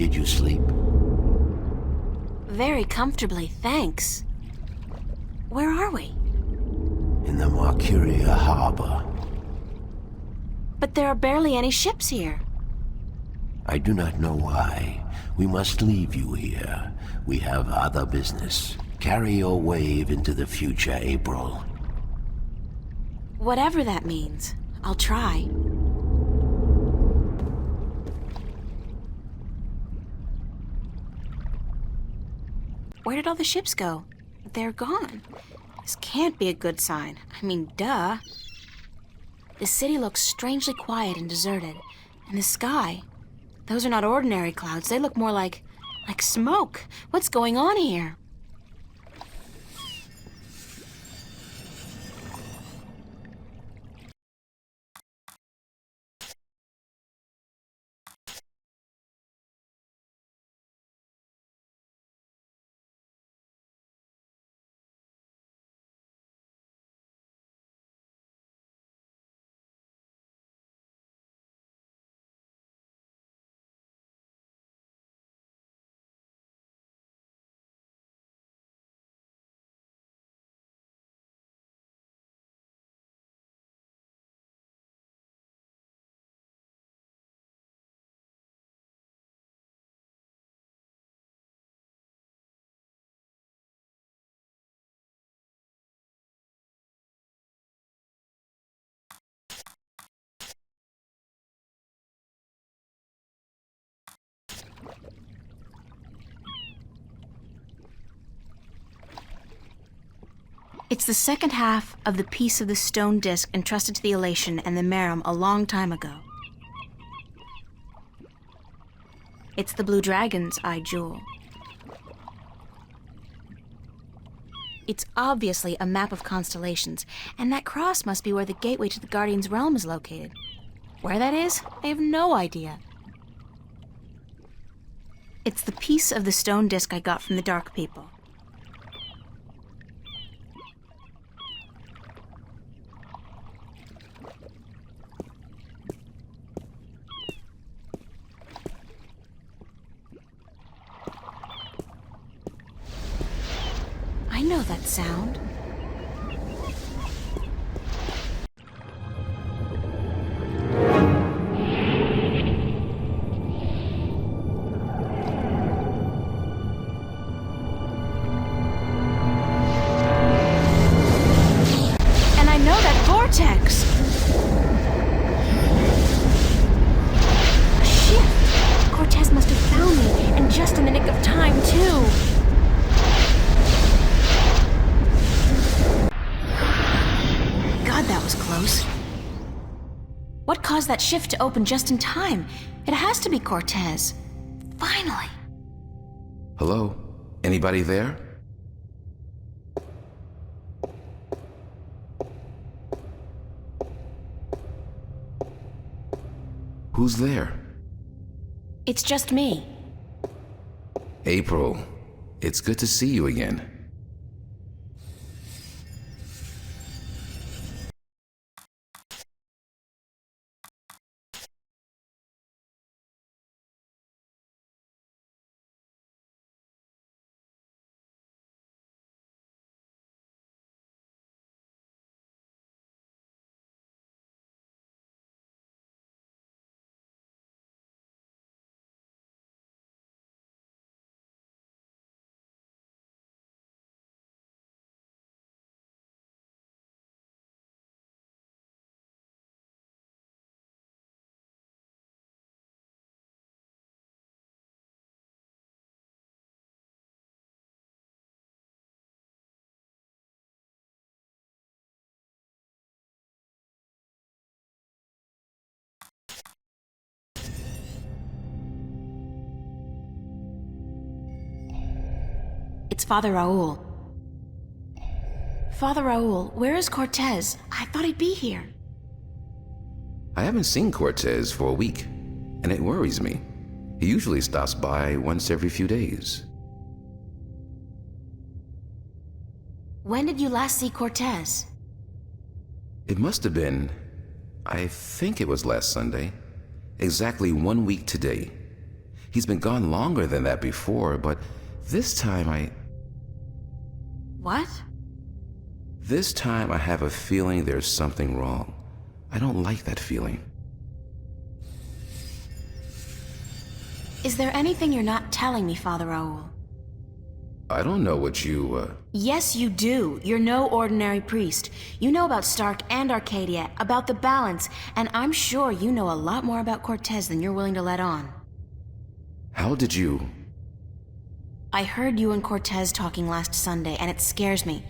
Did you sleep? Very comfortably, thanks. Where are we? In the Marcuria harbor. But there are barely any ships here. I do not know why. We must leave you here. We have other business. Carry your wave into the future, April. Whatever that means, I'll try. Where did all the ships go? They're gone. This can't be a good sign. I mean, duh. The city looks strangely quiet and deserted. And the sky, those are not ordinary clouds. They look more like smoke. What's going on here? It's the second half of the piece of the stone disc entrusted to the Elation and the Merum a long time ago. It's the Blue Dragon's eye jewel. It's obviously a map of constellations, and that cross must be where the gateway to the Guardian's realm is located. Where that is, I have no idea. It's the piece of the stone disc I got from the Dark People. I know that sound. And I know that vortex! A ship! Cortez must have found me, and just in the nick of time, too. That was close. What caused that shift to open just in time? It has to be Cortez. Finally. Hello? Anybody there? Who's there? It's just me. April, it's good to see you again. It's Father Raul. Father Raul, where is Cortez? I thought he'd be here. I haven't seen Cortez for a week, and it worries me. He usually stops by once every few days. When did you last see Cortez? It must have been, I think it was last Sunday, exactly 1 week today. He's been gone longer than that before, but this time What? This time I have a feeling there's something wrong. I don't like that feeling. Is there anything you're not telling me, Father Raoul? I don't know what you, Yes, you do. You're no ordinary priest. You know about Stark and Arcadia, about the balance, and I'm sure you know a lot more about Cortez than you're willing to let on. How did you... I heard you and Cortez talking last Sunday, and it scares me.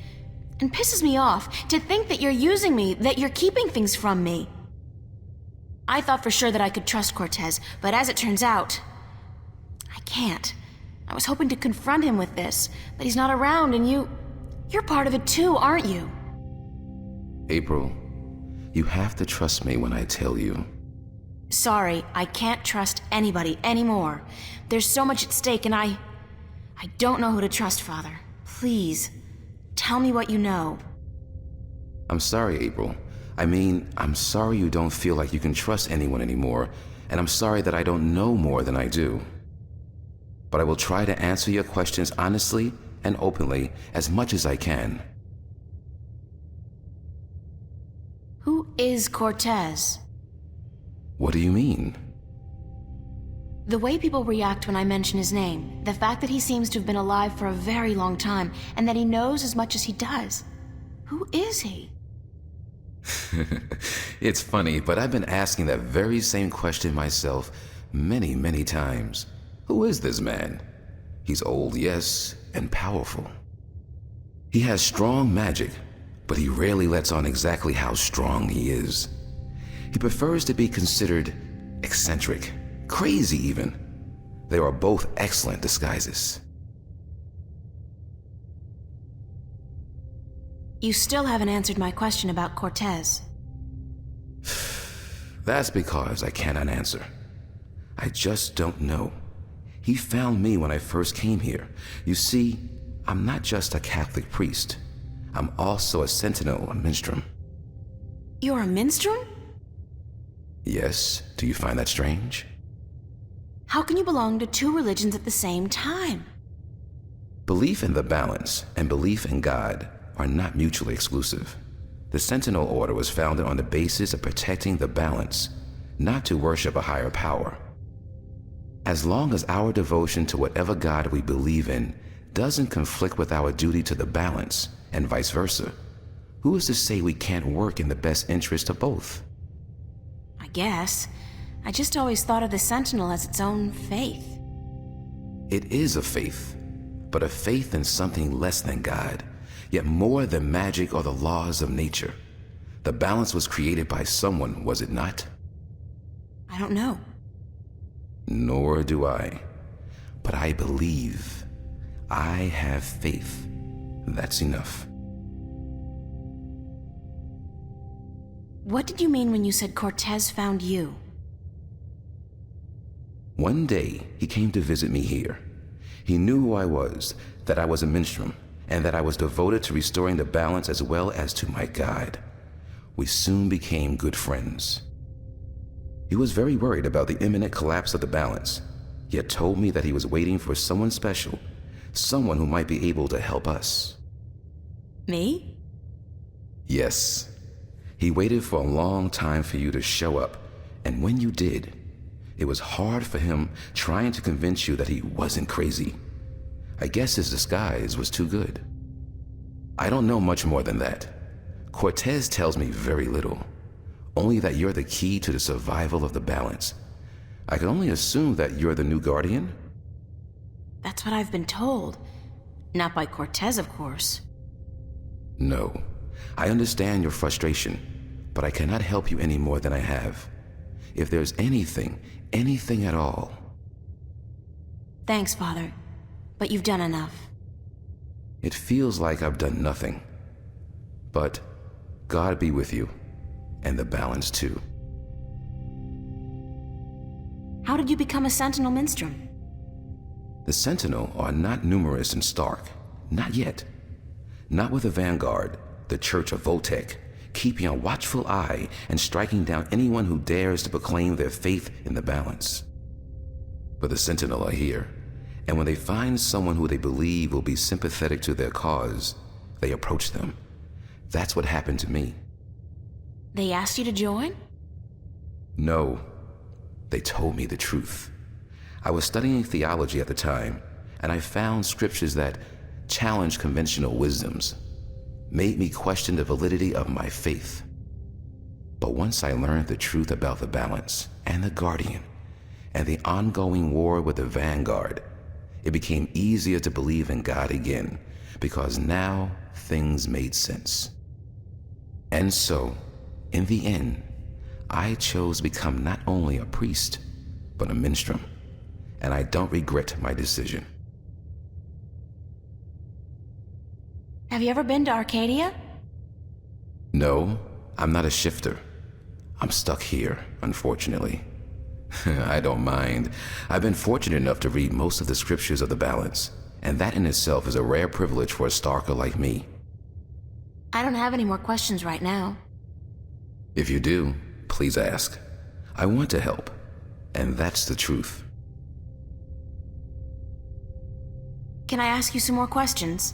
And pisses me off to think that you're using me, that you're keeping things from me. I thought for sure that I could trust Cortez, but as it turns out, I can't. I was hoping to confront him with this, but he's not around, and you're part of it too, aren't you? April, you have to trust me when I tell you. Sorry, I can't trust anybody anymore. There's so much at stake, and I don't know who to trust, Father. Please, tell me what you know. I'm sorry, April. I'm sorry you don't feel like you can trust anyone anymore, and I'm sorry that I don't know more than I do. But I will try to answer your questions honestly and openly as much as I can. Who is Cortez? What do you mean? The way people react when I mention his name, the fact that he seems to have been alive for a very long time, and that he knows as much as he does. Who is he? It's funny, but I've been asking that very same question myself many, many times. Who is this man? He's old, yes, and powerful. He has strong magic, but he rarely lets on exactly how strong he is. He prefers to be considered eccentric, crazy even. They are both excellent disguises. You still haven't answered my question about Cortez. That's because I cannot answer. I just don't know. He found me when I first came here. You see, I'm not just a Catholic priest. I'm also a sentinel, a minstrel. You're a minstrel? Yes, do you find that strange? How can you belong to two religions at the same time? Belief in the balance and belief in God are not mutually exclusive. The Sentinel Order was founded on the basis of protecting the balance, not to worship a higher power. As long as our devotion to whatever God we believe in doesn't conflict with our duty to the balance, and vice versa, who is to say we can't work in the best interest of both? I guess. I just always thought of the Sentinel as its own faith. It is a faith, but a faith in something less than God, yet more than magic or the laws of nature. The balance was created by someone, was it not? I don't know. Nor do I. But I believe. I have faith. That's enough. What did you mean when you said Cortez found you? One day, he came to visit me here. He knew who I was, that I was a minstrel, and that I was devoted to restoring the balance as well as to my God. We soon became good friends. He was very worried about the imminent collapse of the balance, yet told me that he was waiting for someone special, someone who might be able to help us. Me? Yes. He waited for a long time for you to show up, and when you did, it was hard for him trying to convince you that he wasn't crazy. I guess his disguise was too good. I don't know much more than that. Cortez tells me very little. Only that you're the key to the survival of the balance. I can only assume that you're the new guardian? That's what I've been told. Not by Cortez, of course. No. I understand your frustration, but I cannot help you any more than I have. If there's anything at all... Thanks, Father. But you've done enough. It feels like I've done nothing. But God be with you. And the balance, too. How did you become a Sentinel Minstrel? The Sentinel are not numerous in Stark. Not yet. Not with the Vanguard, the Church of Voltec, keeping a watchful eye and striking down anyone who dares to proclaim their faith in the balance. But the Sentinel are here, and when they find someone who they believe will be sympathetic to their cause, they approach them. That's what happened to me. They asked you to join? No, they told me the truth. I was studying theology at the time, and I found scriptures that challenged conventional wisdoms, made me question the validity of my faith. But once I learned the truth about the balance and the Guardian and the ongoing war with the Vanguard, it became easier to believe in God again, because now things made sense. And so, in the end, I chose to become not only a priest, but a minstrel, and I don't regret my decision. Have you ever been to Arcadia? No, I'm not a shifter. I'm stuck here, unfortunately. I don't mind. I've been fortunate enough to read most of the scriptures of the balance, and that in itself is a rare privilege for a stalker like me. I don't have any more questions right now. If you do, please ask. I want to help, and that's the truth. Can I ask you some more questions?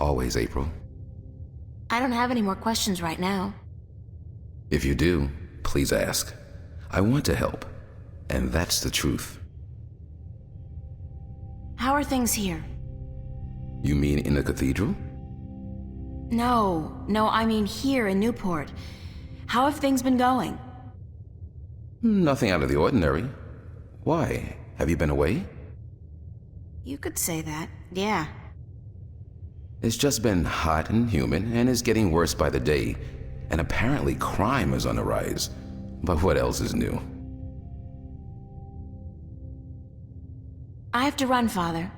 Always, April. I don't have any more questions right now. If you do, please ask. I want to help, and that's the truth. How are things here? You mean in the cathedral? No, I mean here in Newport. How have things been going? Nothing out of the ordinary. Why? Have you been away? You could say that, yeah. It's just been hot and humid, and it's getting worse by the day. And apparently crime is on the rise. But what else is new? I have to run, Father.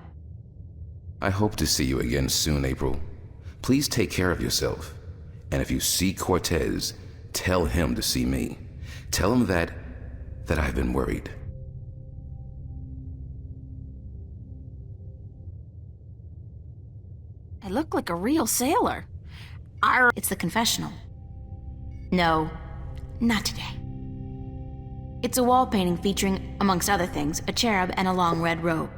I hope to see you again soon, April. Please take care of yourself. And if you see Cortez, tell him to see me. Tell him that I've been worried. I look like a real sailor. It's the confessional. No, not today. It's a wall painting featuring, amongst other things, a cherub and a long red robe.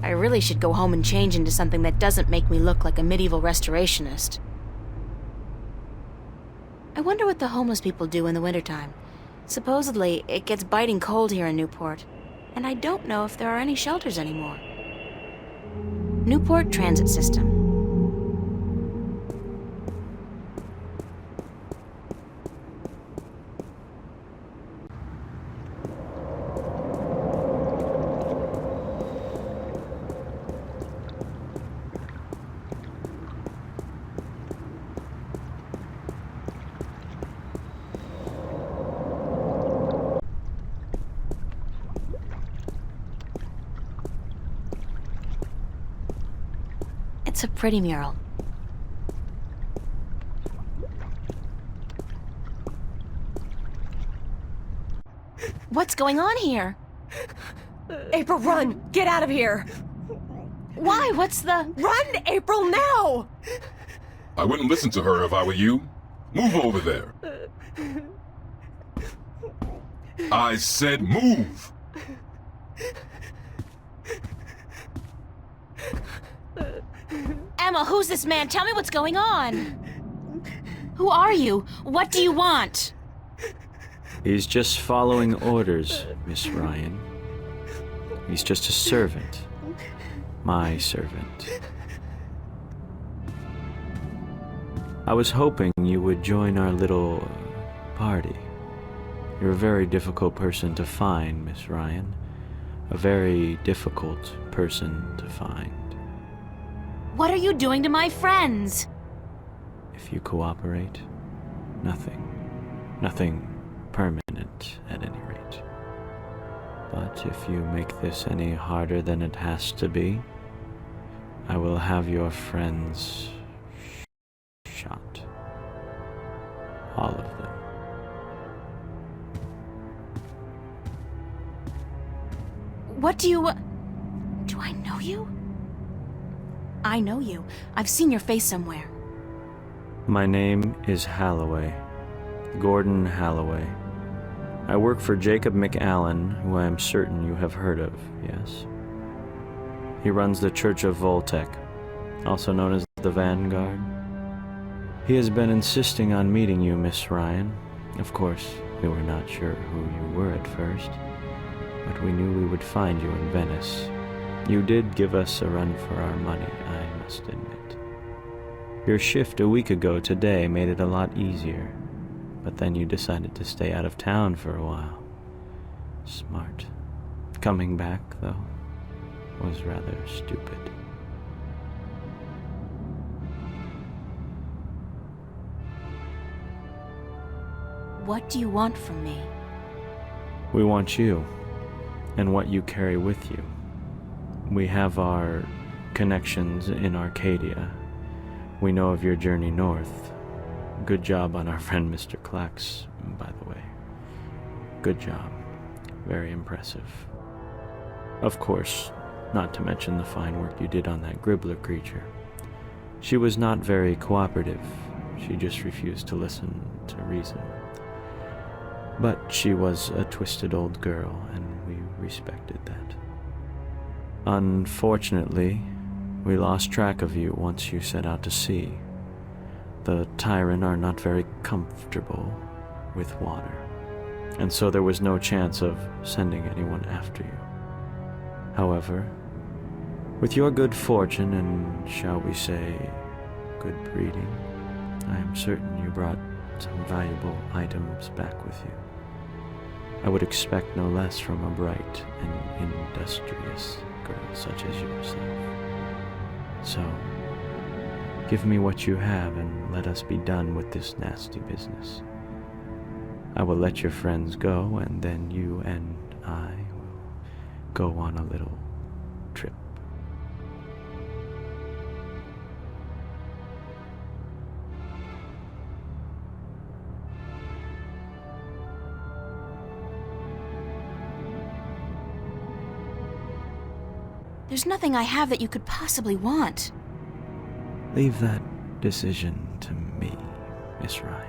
I really should go home and change into something that doesn't make me look like a medieval restorationist. I wonder what the homeless people do in the wintertime. Supposedly, it gets biting cold here in Newport, and I don't know if there are any shelters anymore. Newport Transit System. It's a pretty mural. What's going on here? April, run! Get out of here! Why? What's the... Run, April, now! I wouldn't listen to her if I were you. Move over there. I said move! Emma, who's this man? Tell me what's going on. Who are you? What do you want? He's just following orders, Miss Ryan. He's just a servant. My servant. I was hoping you would join our little party. You're a very difficult person to find, Miss Ryan. A very difficult person to find. What are you doing to my friends? if you cooperate. Nothing permanent at any rate. But if you make this any harder than it has to be, I will have your friends shot. All of them. What do you... Do I know you? I know you. I've seen your face somewhere. My name is Halloway. Gordon Halloway. I work for Jacob McAllen, who I am certain you have heard of, yes? He runs the Church of Voltec, also known as the Vanguard. He has been insisting on meeting you, Miss Ryan. Of course, we were not sure who you were at first, but we knew we would find you in Venice. You did give us a run for our money, I must admit. Your shift a week ago today made it a lot easier, but then you decided to stay out of town for a while. Smart. Coming back, though, was rather stupid. What do you want from me? We want you, and what you carry with you. We have our connections in Arcadia. We know of your journey north. Good job on our friend Mr. Clax, by the way. Good job. Very impressive. Of course, not to mention the fine work you did on that Gribbler creature. She was not very cooperative. She just refused to listen to reason. But she was a twisted old girl, and we respected that. Unfortunately, we lost track of you once you set out to sea. The Tyran are not very comfortable with water, and so there was no chance of sending anyone after you. However, with your good fortune and, shall we say, good breeding, I am certain you brought some valuable items back with you. I would expect no less from a bright and industrious girl such as yourself. So, give me what you have and let us be done with this nasty business. I will let your friends go, and then you and I will go on a little trip. There's nothing I have that you could possibly want. Leave that decision to me, Miss Ryan.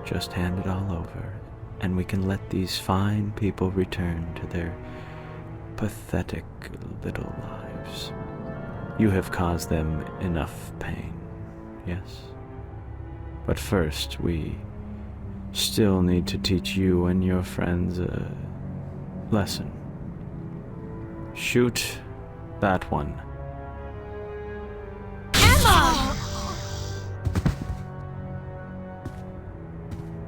Just hand it all over, and we can let these fine people return to their pathetic little lives. You have caused them enough pain, yes? But first, we still need to teach you and your friends a lesson. Shoot that one. Emma!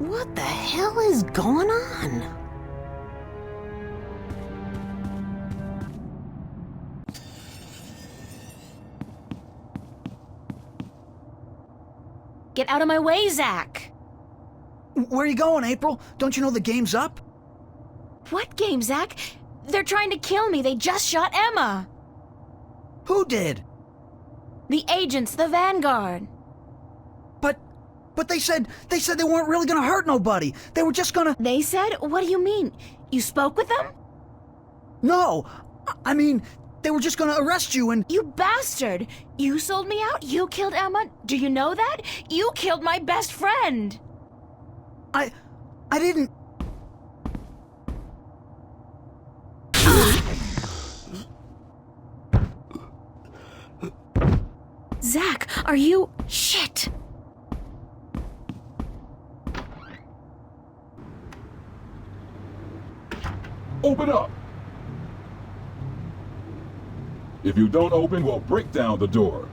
What the hell is going on? Get out of my way, Zach! Where are you going, April? Don't you know the game's up? What game, Zach? They're trying to kill me. They just shot Emma. Who did? The agents, the Vanguard. But they said they weren't really gonna hurt nobody. They were just gonna... They said? What do you mean? You spoke with them? No, I mean, they were just gonna arrest you and... You bastard! You sold me out? You killed Emma? Do you know that? You killed my best friend! I didn't... Zach, are you... Shit! Open up! If you don't open, we'll break down the door.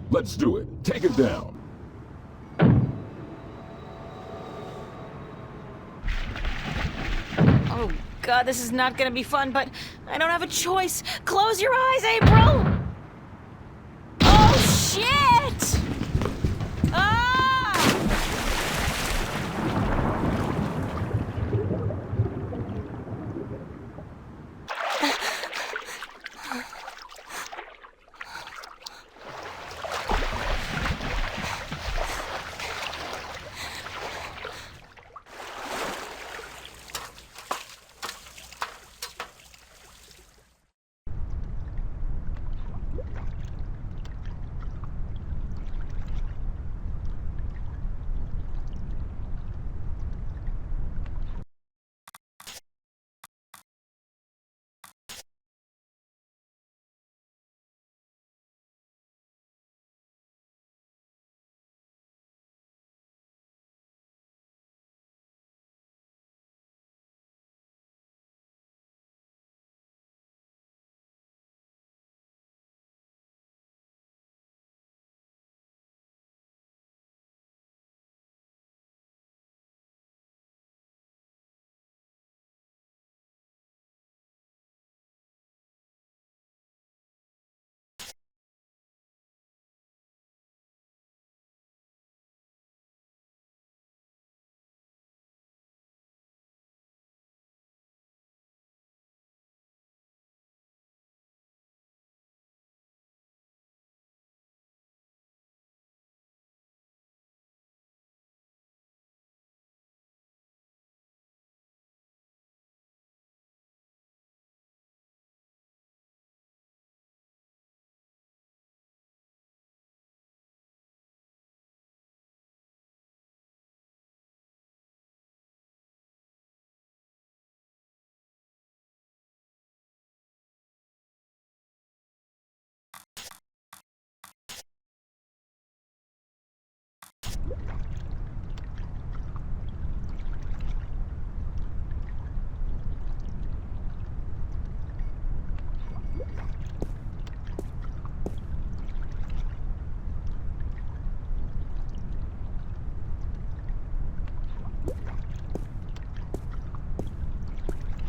Let's do it. Take it down. Oh, God, this is not gonna be fun, but I don't have a choice. Close your eyes, April! Oh, shit! Ah!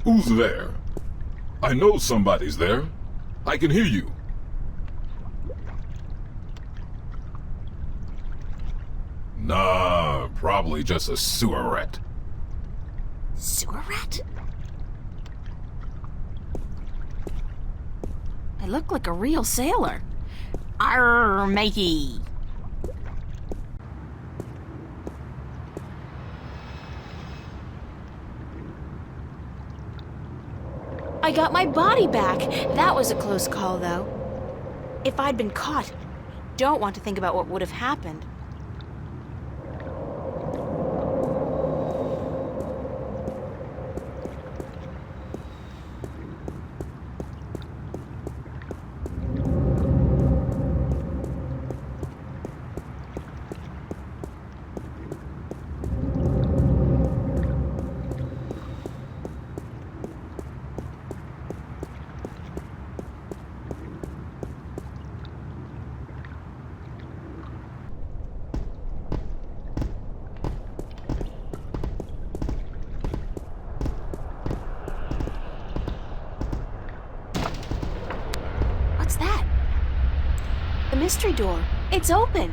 Who's there? I know somebody's there. I can hear you. Nah, probably just a sewer rat. Sewer rat? I look like a real sailor. Arr, matey. I got my body back. That was a close call, though. If I'd been caught, I don't want to think about what would have happened. What's that? The mystery door. It's open.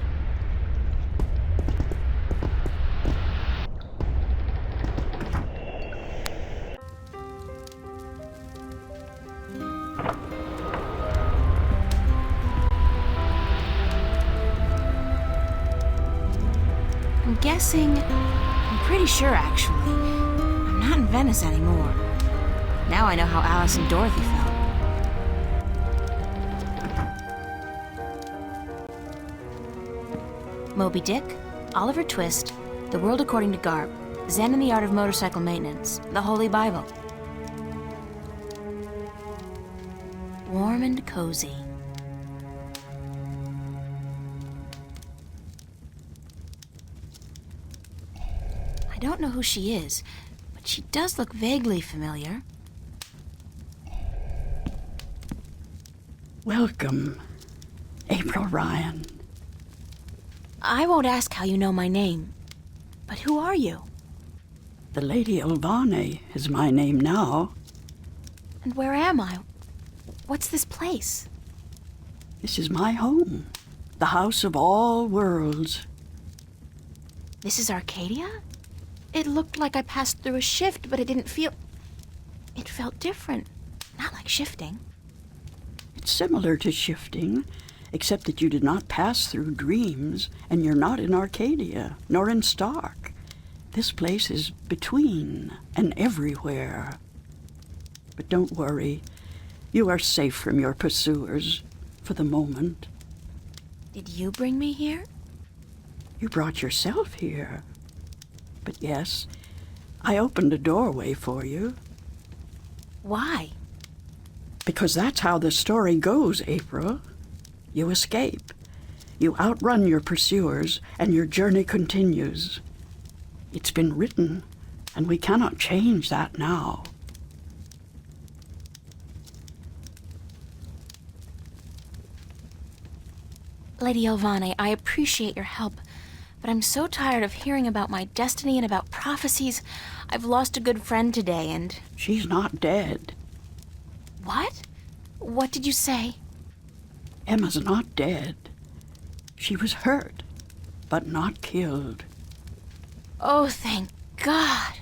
I'm guessing... I'm pretty sure, actually. I'm not in Venice anymore. Now I know how Alice and Dorothy felt. Moby Dick, Oliver Twist, The World According to Garp, Zen and the Art of Motorcycle Maintenance, The Holy Bible. Warm and cozy. I don't know who she is, but she does look vaguely familiar. Welcome, April Ryan. I won't ask how you know my name, but who are you? The Lady Elvane is my name now. And where am I? What's this place? This is my home, the house of all worlds. This is Arcadia? It looked like I passed through a shift, but it didn't feel... It felt different. Not like shifting. It's similar to shifting, except that you did not pass through dreams, and you're not in Arcadia, nor in Stark. This place is between and everywhere. But don't worry. You are safe from your pursuers, for the moment. Did you bring me here? You brought yourself here. But yes, I opened a doorway for you. Why? Because that's how the story goes, April. You escape. You outrun your pursuers, and your journey continues. It's been written, and we cannot change that now. Lady Elvane, I appreciate your help, but I'm so tired of hearing about my destiny and about prophecies. I've lost a good friend today, and... She's not dead. What? What did you say? Emma's not dead. She was hurt, but not killed. Oh, thank God.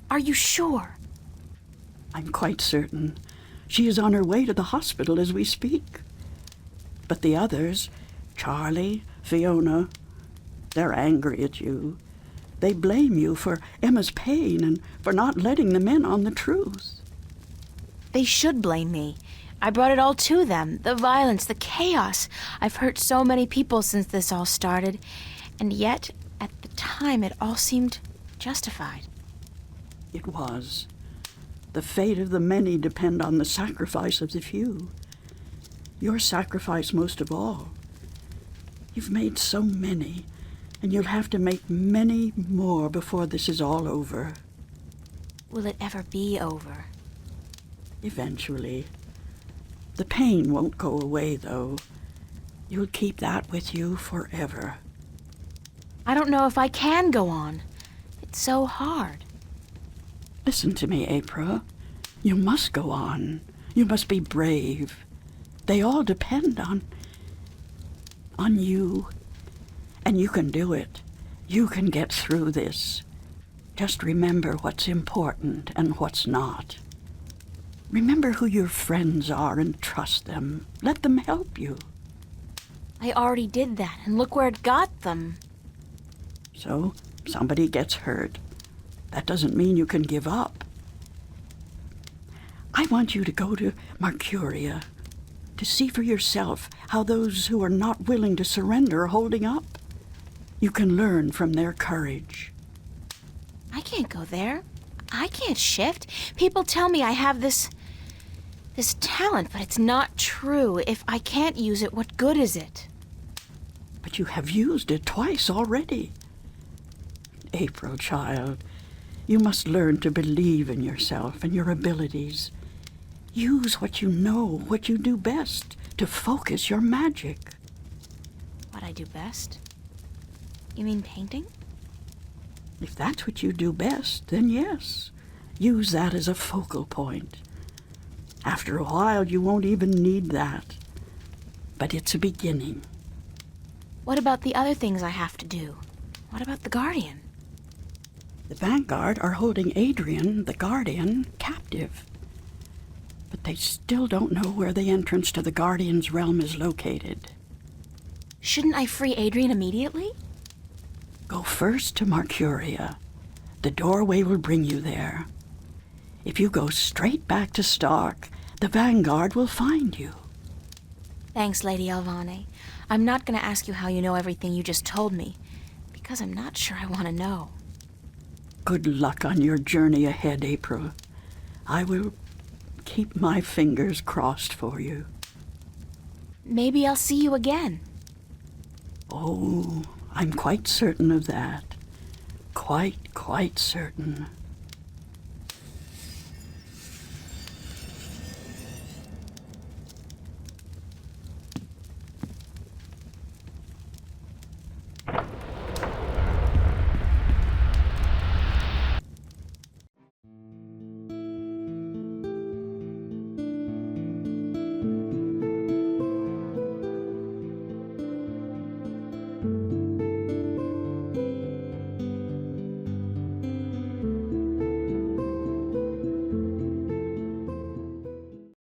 Are you sure? I'm quite certain. She is on her way to the hospital as we speak. But the others, Charlie, Fiona, they're angry at you. They blame you for Emma's pain and for not letting them in on the truth. They should blame me. I brought it all to them. The violence, the chaos. I've hurt so many people since this all started. And yet, at the time, it all seemed justified. It was. The fate of the many depend on the sacrifice of the few. Your sacrifice most of all. You've made so many, and you'll have to make many more before this is all over. Will it ever be over? Eventually. The pain won't go away, though. You'll keep that with you forever. I don't know if I can go on. It's so hard. Listen to me, April. You must go on. You must be brave. They all depend on you. And you can do it. You can get through this. Just remember what's important and what's not. Remember who your friends are and trust them. Let them help you. I already did that, and look where it got them. So, somebody gets hurt. That doesn't mean you can give up. I want you to go to Mercuria, to see for yourself how those who are not willing to surrender are holding up. You can learn from their courage. I can't go there. I can't shift. People tell me I have this talent, but it's not true. If I can't use it, what good is it? But you have used it twice already. April, child, you must learn to believe in yourself and your abilities. Use what you know, what you do best, to focus your magic. What I do best? You mean painting? If that's what you do best, then yes. Use that as a focal point. After a while, you won't even need that. But it's a beginning. What about the other things I have to do? What about the Guardian? The Vanguard are holding Adrian, the Guardian, captive. But they still don't know where the entrance to the Guardian's realm is located. Shouldn't I free Adrian immediately? Go first to Mercuria. The doorway will bring you there. If you go straight back to Stark, the Vanguard will find you. Thanks, Lady Elvane. I'm not going to ask you how you know everything you just told me, because I'm not sure I want to know. Good luck on your journey ahead, April. I will keep my fingers crossed for you. Maybe I'll see you again. Oh, I'm quite certain of that. Quite certain.